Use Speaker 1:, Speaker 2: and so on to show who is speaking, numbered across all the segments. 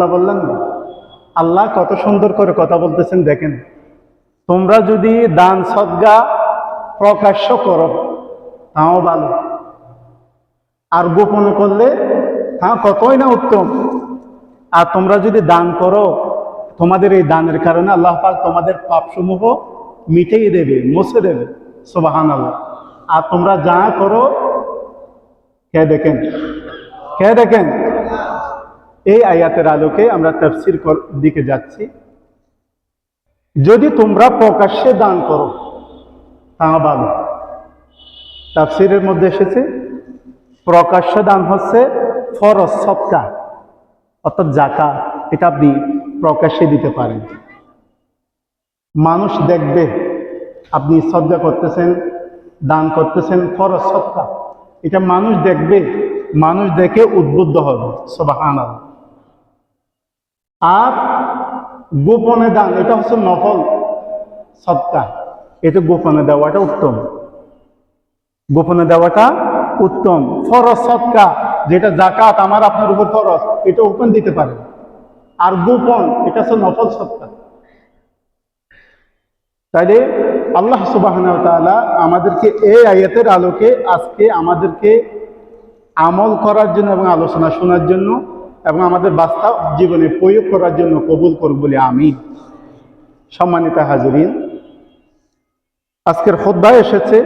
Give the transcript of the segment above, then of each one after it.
Speaker 1: আল্লাহ বললেন না? আল্লাহ কত সুন্দর করে কথা বলতেছেন দেখেন, তোমরা যদি দান সদকা প্রকাশ্য করো তাও ভালো, আর গোপন করলে তাও কতই না উত্তম। আর তোমরা যদি দান করো, তোমাদের এই দানের কারণে আল্লাহ পাক তোমাদের পাপসমূহ মিটিয়ে দেবে, মুছে দেবে। সুবহানাল্লাহ। আর তোমরা যা করো কে দেখেন? কে দেখেন? এই আয়াতের আলোকে আমরা তাফসীর দিকে যাচ্ছি। যদি তোমরা প্রকাশ্যে দান করো তা ভালো। তাফসীরের মধ্যে এসেছে প্রকাশ্য দান হচ্ছে ফরজ সদকা, অর্থাৎ যাকাত। এটা আপনি প্রকাশ্যে দিতে পারেন, মানুষ দেখবে আপনি সদকা করতেছেন, দান করতেছেন, ফরজ সদকা। এটা মানুষ দেখবে, মানুষ দেখে উদ্বুদ্ধ হবে। সুবহানাল্লাহ। আর গোপনে দান এটা হচ্ছে নফল সদকা, এটা গোপনে দেওয়াটা উত্তম। গোপনে দেওয়াটা উত্তম। ফরজ সদকা যেটা যাকাত আমার আপনার উপর ফরজ, এটা ওপেন দিতে পারে। আর গোপন এটা হচ্ছে নফল সদকা। তাইলে আল্লাহ সুবহানাহু ওয়া তাআলা আমাদেরকে এই আয়াতের আলোকে আজকে আমাদেরকে আমল করার জন্য এবং আলোচনা শোনার জন্য এবং আমাদের বাস্তব জীবনে প্রয়োগ করার জন্য কবুল করুক বলে আমিন। সম্মানিত হাজিরিন, আজকের খুতবায় এসেছে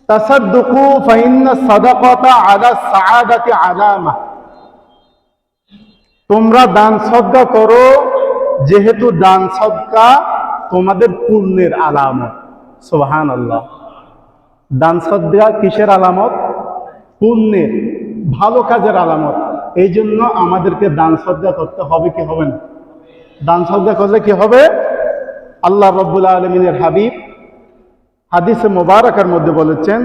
Speaker 1: তাসাদ্দুকু ফাইন্না সাদাকাতা আলা সাআদাতি আলামা। তোমরা দান সদকা করো, যেহেতু দান সদকা তোমাদের পুণ্যের আলামত। সুবহানাল্লাহ। দান সদকা কিসের আলামত? পুণ্যের, ভালো কাজের আলামত। এই জন্য আমাদেরকে দান সদকা করতে হবে কি হবে না? দান সদকা করলে কি হবে? আল্লাহ রাব্বুল আলামিনের হাবিব হাদিসে মুবারাকার মধ্যে বলেছেন,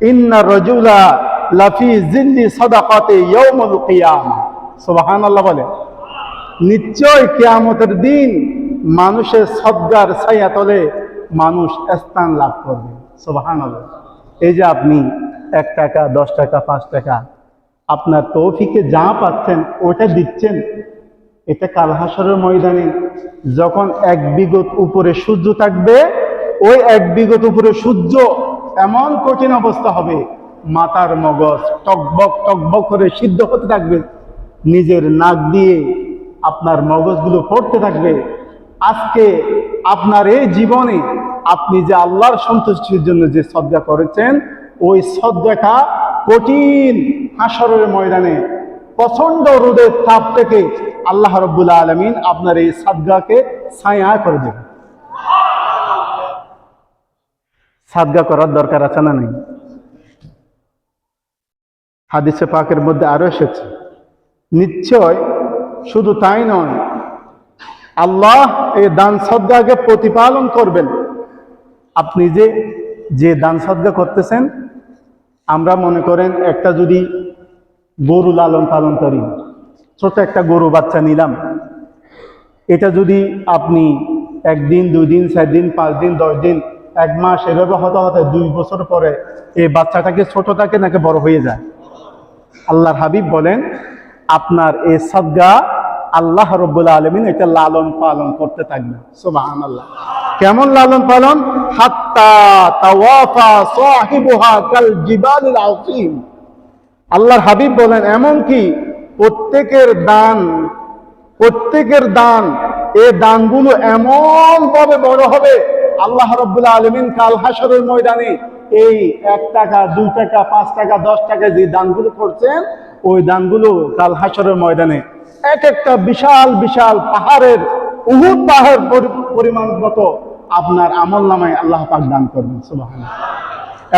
Speaker 1: ইন্না রাজুলা লাফি জিল্লি সাদাকাতি ইয়াউমুল কিয়ামা। সুবহানাল্লাহ বলে, নিশ্চয় কিয়ামতের দিন মানুষের সদকার ছায়া তলে মানুষ স্থান লাভ করবে। সুবহানাল্লাহ। এই যে আপনি 1 টাকা, 10 টাকা, 5 টাকা আপনার তৌফিকে যা পাচ্ছেন ওটা দিচ্ছেন, এটা কাল হাসরের ময়দানে যখন 1 বিঘত উপরে সূর্য থাকবে, ওই 1 বিঘত উপরে সূর্য এমন কঠিন অবস্থা হবে, মাথার মগজ টকবক টকবক করে সিদ্ধ হতে থাকবে, নিজের নাক দিয়ে আপনার মগজগুলো পড়তে থাকবে। আজকে আপনার এই জীবনে আপনি যে আল্লাহর সন্তুষ্টির জন্য যে সদকা করেছেন, ওই সদকাটা কঠিন হাসরের ময়দানে প্রচন্ড রোদের তাপ থেকে আল্লাহ রাব্বুল আলামিন আপনার এই সদকাকে ছায়া করে দেবেন। সদকা করার দরকার আছে না নেই? হাদিসে পাকের মধ্যে আরো এসেছে, নিশ্চয় শুধু তাই নয়, আল্লাহ এই দান সদকাকে প্রতিপালন করবেন। আপনি যে দান সদকা করতেছেন, আমরা মনে করেন একটা যদি গরু লালন পালন করি, ছোট একটা গরু বাচ্চা নিলাম, এটা যদি আপনি 1 দিন, 2 দিন, 4 দিন, 5 দিন, 10 দিন, 1 মাস এভাবে হতে হতে 2 বছর পরে এই বাচ্চাটাকে ছোট থাকে নাকি বড় হয়ে যায়? আল্লাহর হাবিব বলেন, আপনার এই সদকা আল্লাহ রাব্বুল আলামিন এটা লালন পালন করতে থাকবেন। সুবহানাল্লাহ। কেমন লালন পালন? হাত্তা তাওয়াফা সাহিবুহা কাল জিবালিল আযীম। আল্লাহর হাবিব বলেন, এমন কি প্রত্যেকের দান এই দানগুলো এমন ভাবে বড় হবে, আল্লাহ রাব্বুল আলামিন কাল হাসরের ময়দানে এই 1 টাকা, 2 টাকা, 5 টাকা, 10 টাকা যে দানগুলো করছেন, ওই দানগুলো কাল হাসরের ময়দানে এক একটা বিশাল বিশাল পাহাড়ের, উহুদ পাহাড় পরিমাণ মতো আপনার আমল নামায় আল্লাহ পাক দান করবেন। সুবহানাল্লাহ।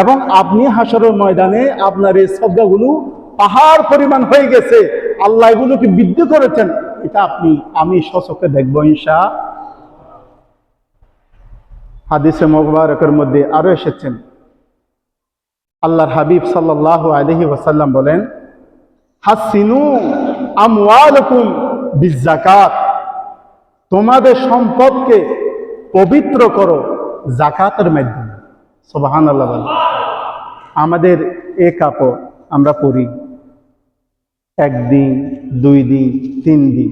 Speaker 1: এবং আপনি হাসরের ময়দানে আপনার এই সদকাগুলো পাহাড় পরিমাণ হয়ে গেছে, আল্লাহ এগুলোকে বৃদ্ধি করেছেন, এটা আমি স্বচক্ষে দেখবো ইনশাআল্লাহ। হাদিসে মুবারকের মধ্যে আরো এসেছেন, আল্লাহর হাবিব সাল্লাল্লাহু আলাইহি ওয়াসাল্লাম বলেন, হাসিনু আমওয়ালাকুম বিযাকাত। তোমাদের সম্পদকে পবিত্র করো যাকাতের মাধ্যমে। সুবহানাল্লাহ। আমাদের এই কাপড় আমরা পরি, একদিন, 2 দিন, 3 দিন।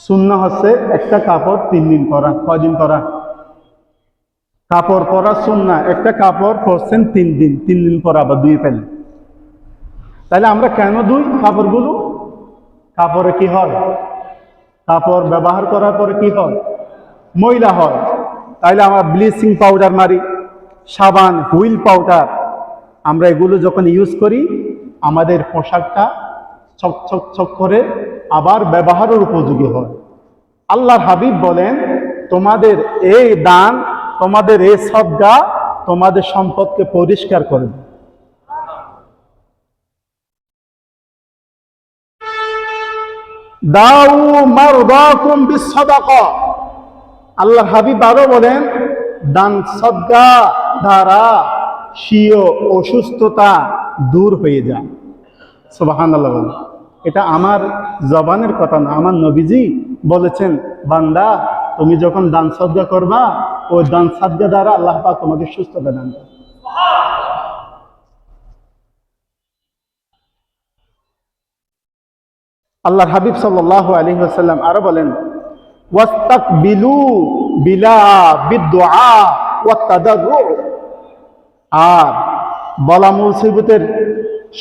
Speaker 1: সুন্নাহ হচ্ছে একটা কাপড় 3 দিন পরা। কয়দিন পরা? কাপড় পরা সুন্নাহ, একটা কাপড় পরছেন 3 দিন, 3 দিন পর আবার ধুয়ে ফেলেন। তাহলে আমরা কেন ধুই কাপড়গুলো? কাপড়ে কি হয়? কাপড় ব্যবহার করার পরে কি হয়? ময়লা হয়। তাইলে আমরা ব্লিচিং পাউডার মারি, সাবান, হুইল পাউডার, আমরা এগুলো যখন ইউজ করি আমাদের পোশাকটা ছক করে আবার ব্যবহারের উপযোগী হয়। আল্লাহর হাবিব বলেন, তোমাদের এই দান, তোমাদের এই সদকা তোমাদের সম্পদকে পরিষ্কার করবে। দাউ মারদাকুম বিসসাদাকা। আল্লাহর হাবিব আরো বলেন, দান সদকা দ্বারা স্বীয় অসুস্থতা দূর হয়ে যায়। সুবহানাল্লাহ বলেন। এটা আমার জবানের কথা না, আমার নবীজি বলেছেন, বান্দা তুমি যখন দান সদকা করবা, ওই দান সদকা দ্বারা আল্লাহ পাক তোমাকে সুস্থতা দান করবে। আল্লাহর হাবিব সাল্লাল্লাহু আলাইহি ওয়াসাল্লাম আরো বলেন, ওয়াস্তাকবিলু বিলা বিদুআ ওয়াত তাদাররু। আর বলা মুসিবতের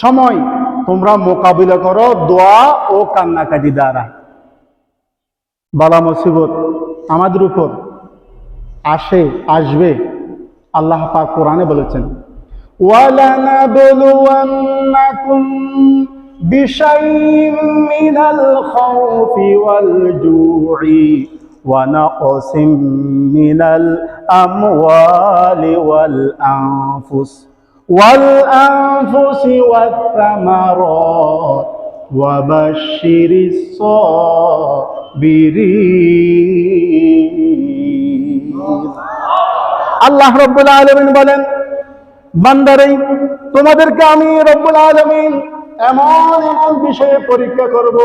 Speaker 1: সময় তোমরা মোকাবিলা করো দোয়া ও কান্নাকাটি দ্বারা। বলা মুসিবত আমাদের উপর আসবে, আল্লাহ পাক কোরআনে বলেছেন, ওয়ালানাবলুওয়ান্নাকুম বিশাইইম মিনাল খাউফি ওয়াল জু'i ওয়া নাকসিম মিনাল আমওয়ালি ওয়াল আনফুসি ওয়াত থামারাত ওয়া বাশশিরিস সাবিরিন। আল্লাহ রব্বুল আলামিন বলেন, বান্দারে তোমাদেরকে আমি রব্বুল আলামিন এমন এমন বিষয়ে পরীক্ষা করব,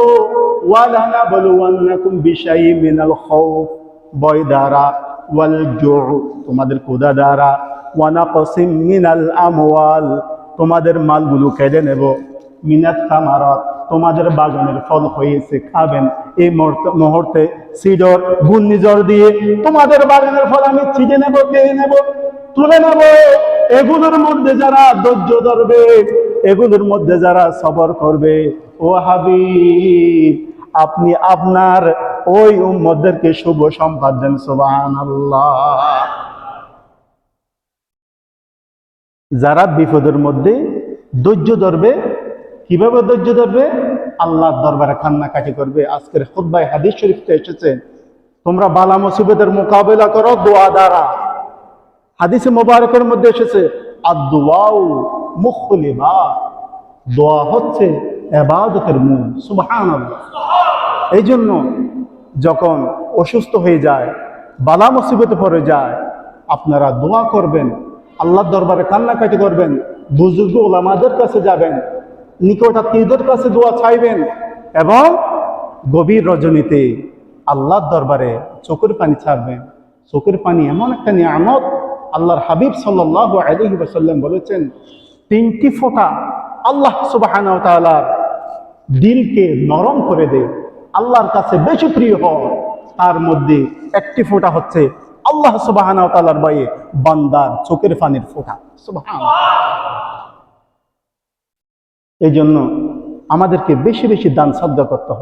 Speaker 1: ওয়ালানাবলুওয়ান্নাকুম বিশাইইম মিনাল খাউফ, ভয় দ্বারা, ওয়াল জু'u তোমাদের ক্ষুধা দ্বারা, ওয়া নাকসিম মিনাল আমওয়াল তোমাদের মালগুলো কেড়ে নেব, মিনাত থামারাত তোমাদের বাগানের ফল হয়েছে খাবেন, এই মুহূর্তে সিডর ঘূর্ণিঝড় দিয়ে তোমাদের বাগানের ফল আমি ছিটে নেব, খেয়ে নেব, তুলে নেব। এগুলোর মধ্যে যারা ধৈর্য ধরবে, এগুলোর মধ্যে যারা সবর করবে, ও হাবিব আপনি আপনার ওই উম্মতদেরকে শুভ সংবাদ দেন। সুবহানাল্লাহ। যারা বিপদের মধ্যে ধৈর্য ধরবে, কিভাবে ধৈর্য ধরবে? আল্লাহর দরবারে কান্নাকাটি করবে। আজকের খুতবায় হাদিস শরীফে এসেছে, তোমরা বালা মুসিবতের মোকাবেলা করো দোয়া দ্বারা। হাদিসে মোবারকের মধ্যে এসেছে, আদ-দুআউ মুখুল ইবাদ, দোয়া হচ্ছে ইবাদতের মূল। সুবহানাল্লাহ। এই জন্য যখন অসুস্থ হয়ে যায়, বালা মুসিবতে পড়ে যায়, আপনারা দোয়া করবেন, আল্লাহর দরবারে কান্নাকাটি করবেন, বুজুর্গ ওলামাদের কাছে যাবেন, নিকটাত্মীয়দের কাছে দোয়া চাইবেন, এবং গভীর রজনীতে আল্লাহর দরবারে চোখের পানি ছাড়বেন। চোখের পানি এমন একটা নিয়ামত, আল্লাহর হাবিব সাল্লাল্লাহু আলাইহি ওয়াসাল্লাম বলেছেন, 3টি ফোঁটা আল্লাহ সুবহানাহু ওয়া তাআলা দিলকে নরম করে দেয়, আল্লাহর কাছে বেশি প্রিয় হয়। তার মধ্যে একটি ফোঁটা হচ্ছে আল্লাহ সুবহানাহু ওয়া তাআলার ভয়ে বান্দার চোখের পানির ফোঁটা। সুবহানাল্লাহ। এই জন্য আমাদেরকে বেশি বেশি দান সাদকা করতে হবে।